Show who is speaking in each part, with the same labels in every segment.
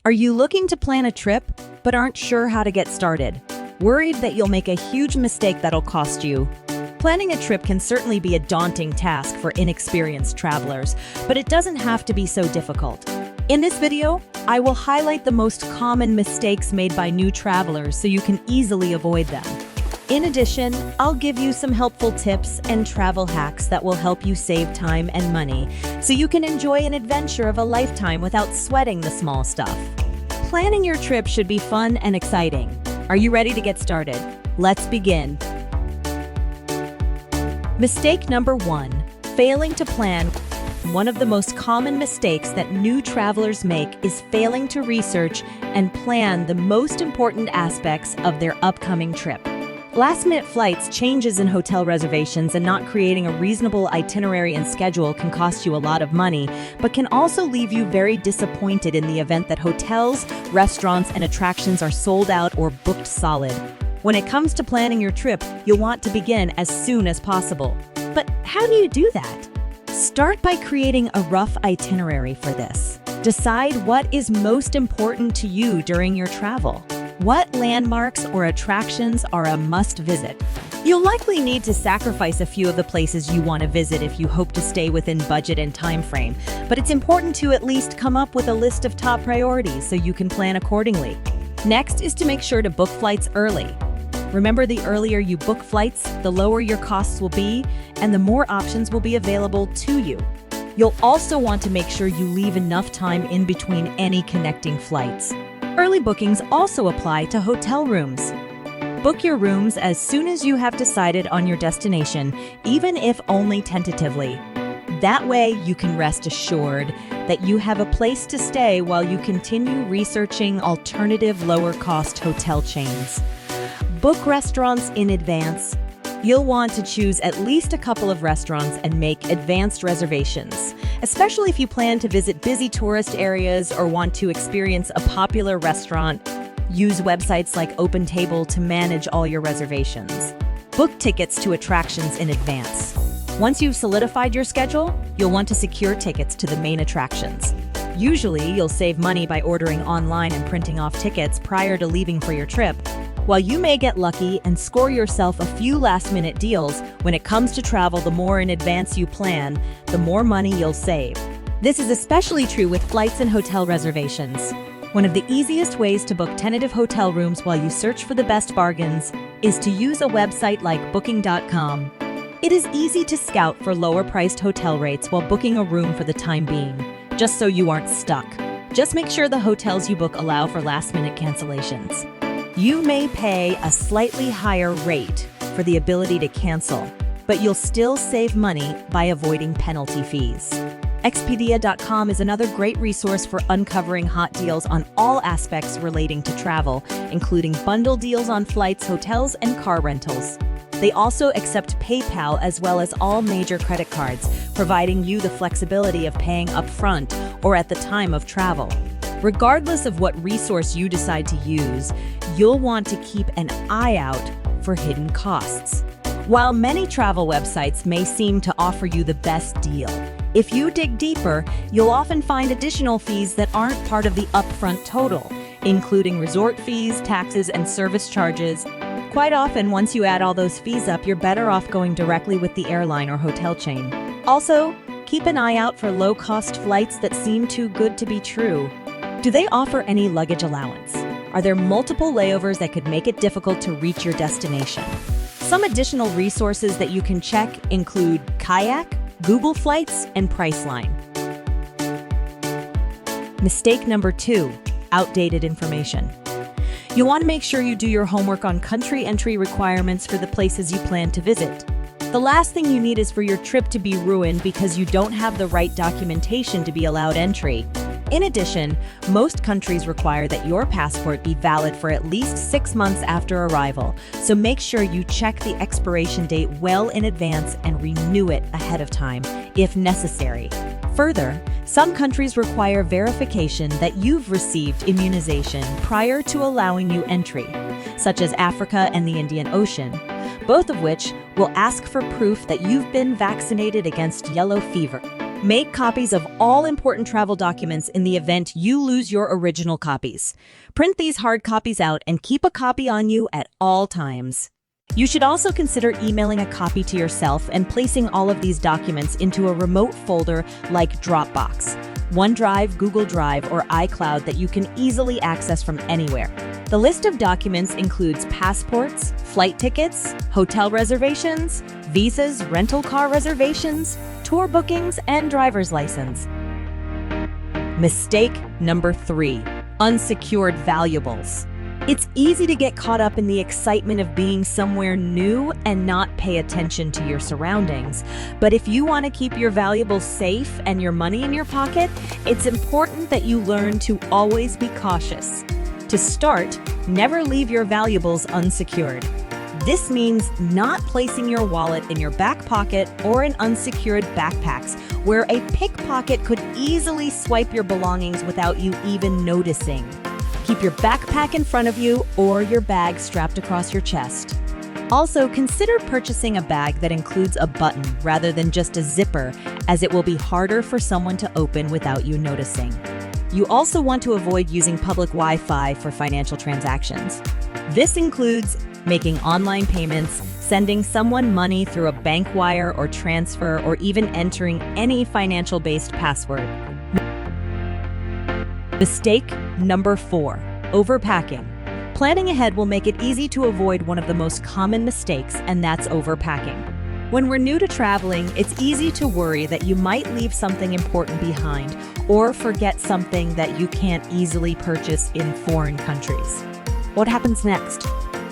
Speaker 1: Are you looking to plan a trip, but aren't sure how to get started? Worried that you'll make a huge mistake that'll cost you? Planning a trip can certainly be a daunting task for inexperienced travelers, but it doesn't have to be so difficult. In this video, I will highlight the most common mistakes made by new travelers so you can easily avoid them. In addition, I'll give you some helpful tips and travel hacks that will help you save time and money so you can enjoy an adventure of a lifetime without sweating the small stuff. Planning your trip should be fun and exciting. Are you ready to get started? Let's begin. Mistake number 1, failing to plan. One of the most common mistakes that new travelers make is failing to research and plan the most important aspects of their upcoming trip. Last-minute flights, changes in hotel reservations, and not creating a reasonable itinerary and schedule can cost you a lot of money, but can also leave you very disappointed in the event that hotels, restaurants, and attractions are sold out or booked solid. When it comes to planning your trip, you'll want to begin as soon as possible. But how do you do that? Start by creating a rough itinerary for this. Decide what is most important to you during your travel. What landmarks or attractions are a must-visit? You'll likely need to sacrifice a few of the places you want to visit if you hope to stay within budget and time frame, but it's important to at least come up with a list of top priorities so you can plan accordingly. Next is to make sure to book flights early. Remember, the earlier you book flights, the lower your costs will be, and the more options will be available to you. You'll also want to make sure you leave enough time in between any connecting flights. Early bookings also apply to hotel rooms. Book your rooms as soon as you have decided on your destination, even if only tentatively. That way, you can rest assured that you have a place to stay while you continue researching alternative lower-cost hotel chains. Book restaurants in advance. You'll want to choose at least a couple of restaurants and make advanced reservations, especially if you plan to visit busy tourist areas or want to experience a popular restaurant. Use websites like OpenTable to manage all your reservations. Book tickets to attractions in advance. Once you've solidified your schedule, you'll want to secure tickets to the main attractions. Usually, you'll save money by ordering online and printing off tickets prior to leaving for your trip. While you may get lucky and score yourself a few last-minute deals, when it comes to travel, the more in advance you plan, the more money you'll save. This is especially true with flights and hotel reservations. One of the easiest ways to book tentative hotel rooms while you search for the best bargains is to use a website like Booking.com. It is easy to scout for lower-priced hotel rates while booking a room for the time being, just so you aren't stuck. Just make sure the hotels you book allow for last-minute cancellations. You may pay a slightly higher rate for the ability to cancel, but you'll still save money by avoiding penalty fees. Expedia.com is another great resource for uncovering hot deals on all aspects relating to travel, including bundle deals on flights, hotels, and car rentals. They also accept PayPal as well as all major credit cards, providing you the flexibility of paying upfront or at the time of travel. Regardless of what resource you decide to use, you'll want to keep an eye out for hidden costs. While many travel websites may seem to offer you the best deal, if you dig deeper, you'll often find additional fees that aren't part of the upfront total, including resort fees, taxes, and service charges. Quite often, once you add all those fees up, you're better off going directly with the airline or hotel chain. Also, keep an eye out for low-cost flights that seem too good to be true. Do they offer any luggage allowance? Are there multiple layovers that could make it difficult to reach your destination? Some additional resources that you can check include Kayak, Google Flights, and Priceline. Mistake number 2, outdated information. You want to make sure you do your homework on country entry requirements for the places you plan to visit. The last thing you need is for your trip to be ruined because you don't have the right documentation to be allowed entry. In addition, most countries require that your passport be valid for at least 6 months after arrival, so make sure you check the expiration date well in advance and renew it ahead of time, if necessary. Further, some countries require verification that you've received immunization prior to allowing you entry, such as Africa and the Indian Ocean, both of which will ask for proof that you've been vaccinated against yellow fever. Make copies of all important travel documents in the event you lose your original copies. Print these hard copies out and keep a copy on you at all times. You should also consider emailing a copy to yourself and placing all of these documents into a remote folder like Dropbox, OneDrive, Google Drive, or iCloud that you can easily access from anywhere. The list of documents includes passports, flight tickets, hotel reservations, visas, rental car reservations, tour bookings, and driver's license. Mistake number 3, unsecured valuables. It's easy to get caught up in the excitement of being somewhere new and not pay attention to your surroundings. But if you want to keep your valuables safe and your money in your pocket, it's important that you learn to always be cautious. To start, never leave your valuables unsecured. This means not placing your wallet in your back pocket or in unsecured backpacks, where a pickpocket could easily swipe your belongings without you even noticing. Keep your backpack in front of you or your bag strapped across your chest. Also, consider purchasing a bag that includes a button rather than just a zipper, as it will be harder for someone to open without you noticing. You also want to avoid using public Wi-Fi for financial transactions. This includes making online payments, sending someone money through a bank wire or transfer, or even entering any financial-based password. Mistake number 4, overpacking. Planning ahead will make it easy to avoid one of the most common mistakes, and that's overpacking. When we're new to traveling, it's easy to worry that you might leave something important behind or forget something that you can't easily purchase in foreign countries. What happens next?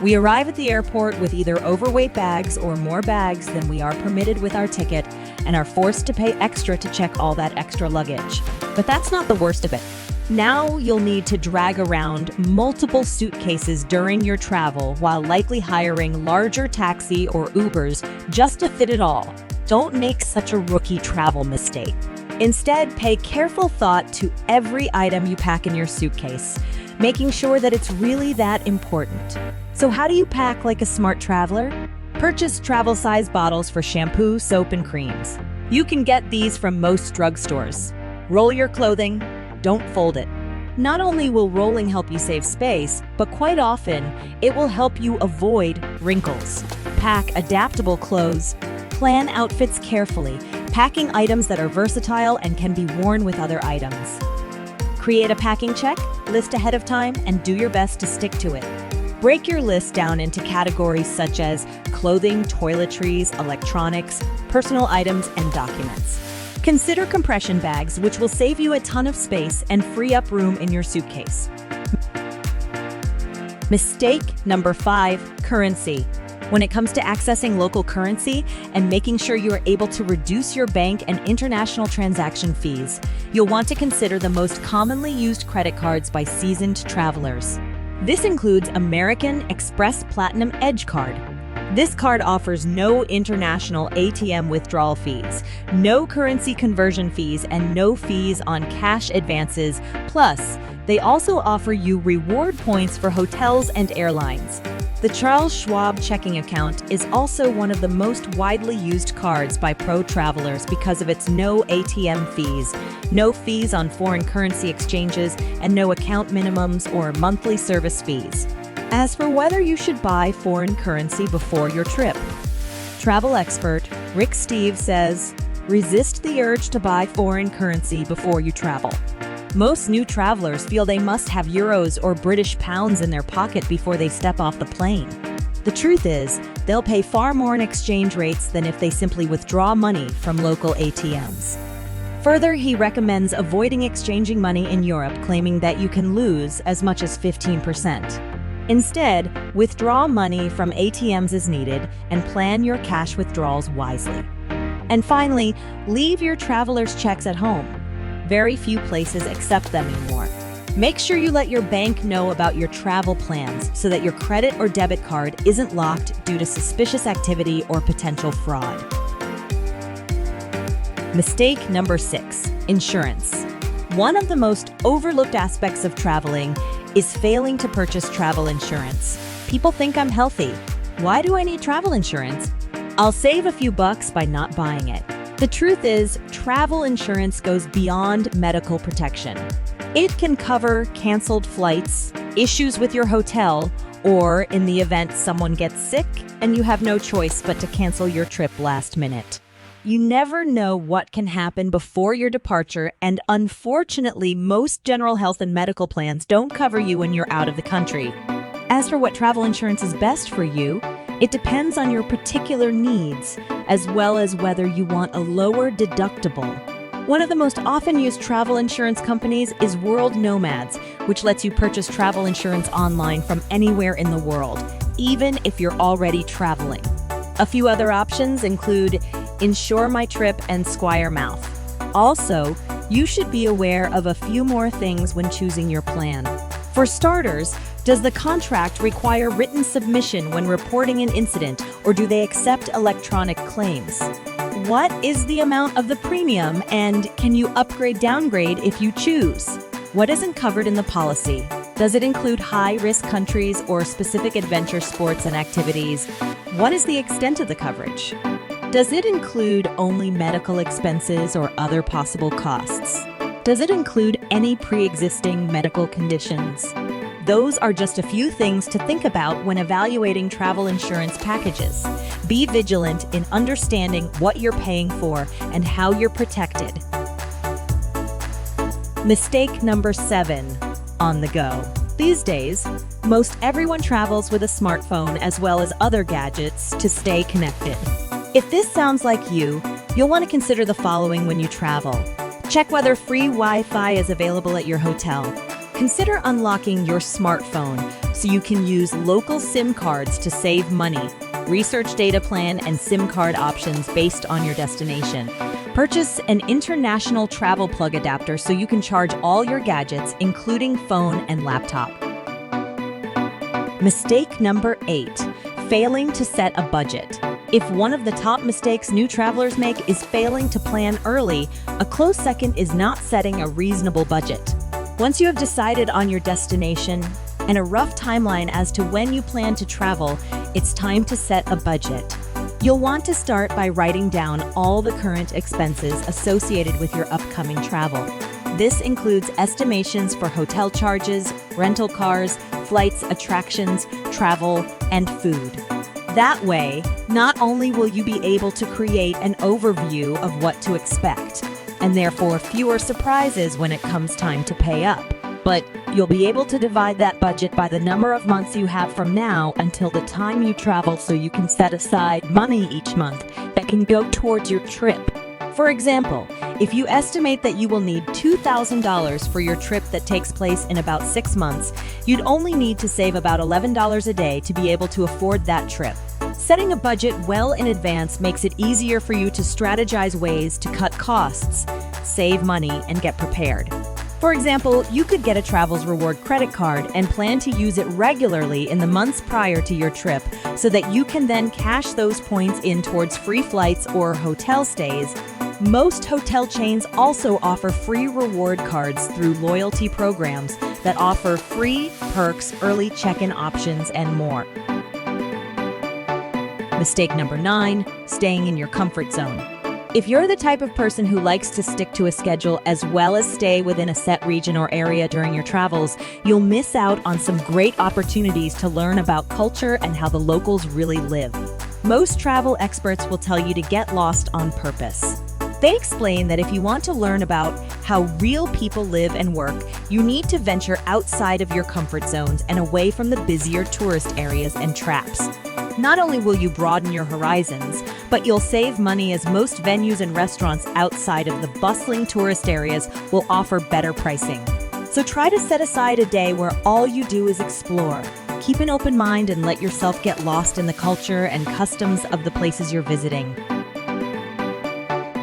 Speaker 1: We arrive at the airport with either overweight bags or more bags than we are permitted with our ticket and are forced to pay extra to check all that extra luggage. But that's not the worst of it. Now you'll need to drag around multiple suitcases during your travel while likely hiring larger taxi or Ubers just to fit it all. Don't make such a rookie travel mistake. Instead, pay careful thought to every item you pack in your suitcase, making sure that it's really that important. So how do you pack like a smart traveler? Purchase travel-size bottles for shampoo, soap, and creams. You can get these from most drugstores. Roll your clothing. Don't fold it. Not only will rolling help you save space, but quite often, it will help you avoid wrinkles. Pack adaptable clothes. Plan outfits carefully, packing items that are versatile and can be worn with other items. Create a packing checklist ahead of time and do your best to stick to it. Break your list down into categories such as clothing, toiletries, electronics, personal items, and documents. Consider compression bags, which will save you a ton of space and free up room in your suitcase. Mistake number 5, currency. When it comes to accessing local currency and making sure you are able to reduce your bank and international transaction fees, you'll want to consider the most commonly used credit cards by seasoned travelers. This includes American Express Platinum Edge Card. This card offers no international ATM withdrawal fees, no currency conversion fees, and no fees on cash advances. Plus, they also offer you reward points for hotels and airlines. The Charles Schwab checking account is also one of the most widely used cards by pro travelers because of its no ATM fees, no fees on foreign currency exchanges, and no account minimums or monthly service fees. As for whether you should buy foreign currency before your trip, travel expert Rick Steve says, resist the urge to buy foreign currency before you travel. Most new travelers feel they must have euros or British pounds in their pocket before they step off the plane. The truth is, they'll pay far more in exchange rates than if they simply withdraw money from local ATMs. Further, he recommends avoiding exchanging money in Europe, claiming that you can lose as much as 15%. Instead, withdraw money from ATMs as needed and plan your cash withdrawals wisely. And finally, leave your traveler's checks at home. Very few places accept them anymore. Make sure you let your bank know about your travel plans so that your credit or debit card isn't locked due to suspicious activity or potential fraud. Mistake number 6, insurance. One of the most overlooked aspects of traveling is failing to purchase travel insurance. People think I'm healthy. Why do I need travel insurance? I'll save a few bucks by not buying it. The truth is, travel insurance goes beyond medical protection. It can cover canceled flights, issues with your hotel, or in the event someone gets sick and you have no choice but to cancel your trip last minute. You never know what can happen before your departure, and unfortunately, most general health and medical plans don't cover you when you're out of the country. As for what travel insurance is best for you, it depends on your particular needs, as well as whether you want a lower deductible. One of the most often used travel insurance companies is World Nomads, which lets you purchase travel insurance online from anywhere in the world, even if you're already traveling. A few other options include Insure My Trip and Squire Mouth. Also, you should be aware of a few more things when choosing your plan. For starters, does the contract require written submission when reporting an incident, or do they accept electronic claims? What is the amount of the premium, and can you upgrade/downgrade if you choose? What isn't covered in the policy? Does it include high-risk countries or specific adventure sports and activities? What is the extent of the coverage? Does it include only medical expenses or other possible costs? Does it include any pre-existing medical conditions? Those are just a few things to think about when evaluating travel insurance packages. Be vigilant in understanding what you're paying for and how you're protected. Mistake number 7, on the go. These days, most everyone travels with a smartphone as well as other gadgets to stay connected. If this sounds like you, you'll want to consider the following when you travel. Check whether free Wi-Fi is available at your hotel. Consider unlocking your smartphone so you can use local SIM cards to save money. Research data plan and SIM card options based on your destination. Purchase an international travel plug adapter so you can charge all your gadgets, including phone and laptop. Mistake number 8, failing to set a budget. If one of the top mistakes new travelers make is failing to plan early, a close second is not setting a reasonable budget. Once you have decided on your destination and a rough timeline as to when you plan to travel, it's time to set a budget. You'll want to start by writing down all the current expenses associated with your upcoming travel. This includes estimations for hotel charges, rental cars, flights, attractions, travel, and food. That way, not only will you be able to create an overview of what to expect, and therefore fewer surprises when it comes time to pay up, but you'll be able to divide that budget by the number of months you have from now until the time you travel, so you can set aside money each month that can go towards your trip. For example, if you estimate that you will need $2,000 for your trip that takes place in about 6 months, you'd only need to save about $11 a day to be able to afford that trip. Setting a budget well in advance makes it easier for you to strategize ways to cut costs, save money, and get prepared. For example, you could get a Travel's Reward credit card and plan to use it regularly in the months prior to your trip so that you can then cash those points in towards free flights or hotel stays. Most hotel chains also offer free reward cards through loyalty programs that offer free perks, early check-in options, and more. Mistake number 9, staying in your comfort zone. If you're the type of person who likes to stick to a schedule as well as stay within a set region or area during your travels, you'll miss out on some great opportunities to learn about culture and how the locals really live. Most travel experts will tell you to get lost on purpose. They explain that if you want to learn about how real people live and work, you need to venture outside of your comfort zones and away from the busier tourist areas and traps. Not only will you broaden your horizons, but you'll save money, as most venues and restaurants outside of the bustling tourist areas will offer better pricing. So try to set aside a day where all you do is explore. Keep an open mind and let yourself get lost in the culture and customs of the places you're visiting.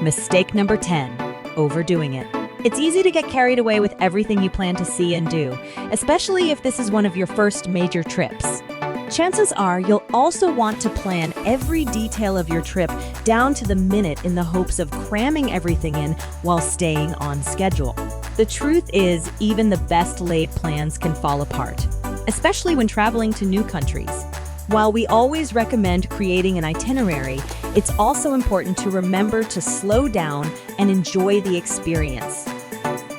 Speaker 1: Mistake number 10, overdoing it. It's easy to get carried away with everything you plan to see and do, especially if this is one of your first major trips. Chances are you'll also want to plan every detail of your trip down to the minute in the hopes of cramming everything in while staying on schedule. The truth is, even the best laid plans can fall apart, especially when traveling to new countries. While we always recommend creating an itinerary, it's also important to remember to slow down and enjoy the experience.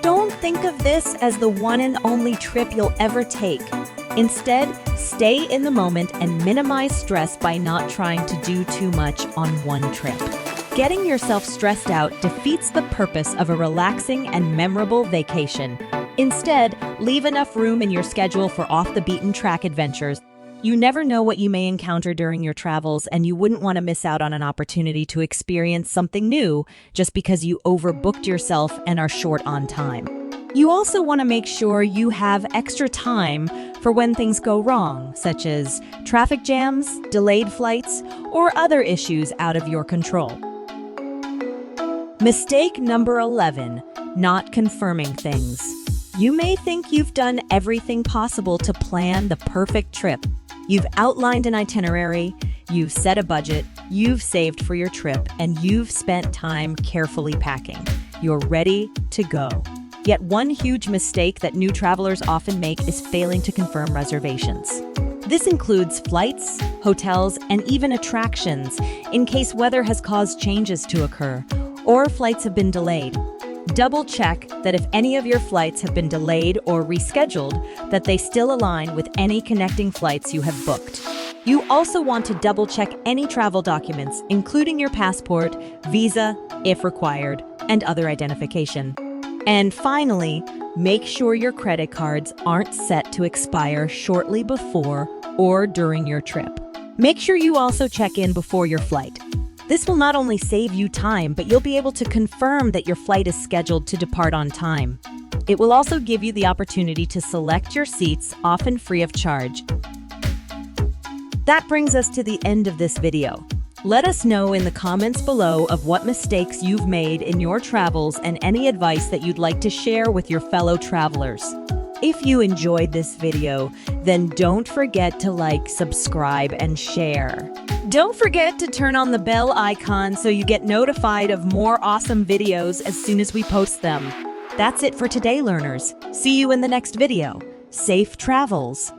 Speaker 1: Don't think of this as the one and only trip you'll ever take. Instead, stay in the moment and minimize stress by not trying to do too much on one trip. Getting yourself stressed out defeats the purpose of a relaxing and memorable vacation. Instead, leave enough room in your schedule for off-the-beaten-track adventures. You never know what you may encounter during your travels, and you wouldn't want to miss out on an opportunity to experience something new just because you overbooked yourself and are short on time. You also want to make sure you have extra time for when things go wrong, such as traffic jams, delayed flights, or other issues out of your control. Mistake number 11, not confirming things. You may think you've done everything possible to plan the perfect trip. You've outlined an itinerary, you've set a budget, you've saved for your trip, and you've spent time carefully packing. You're ready to go. Yet one huge mistake that new travelers often make is failing to confirm reservations. This includes flights, hotels, and even attractions in case weather has caused changes to occur or flights have been delayed. Double check that if any of your flights have been delayed or rescheduled, that they still align with any connecting flights you have booked. You also want to double check any travel documents, including your passport, visa, if required, and other identification. And finally, make sure your credit cards aren't set to expire shortly before or during your trip. Make sure you also check in before your flight. This will not only save you time, but you'll be able to confirm that your flight is scheduled to depart on time. It will also give you the opportunity to select your seats, often free of charge. That brings us to the end of this video. Let us know in the comments below of what mistakes you've made in your travels and any advice that you'd like to share with your fellow travelers. If you enjoyed this video, then don't forget to like, subscribe, and share. Don't forget to turn on the bell icon so you get notified of more awesome videos as soon as we post them. That's it for today, learners. See you in the next video. Safe travels!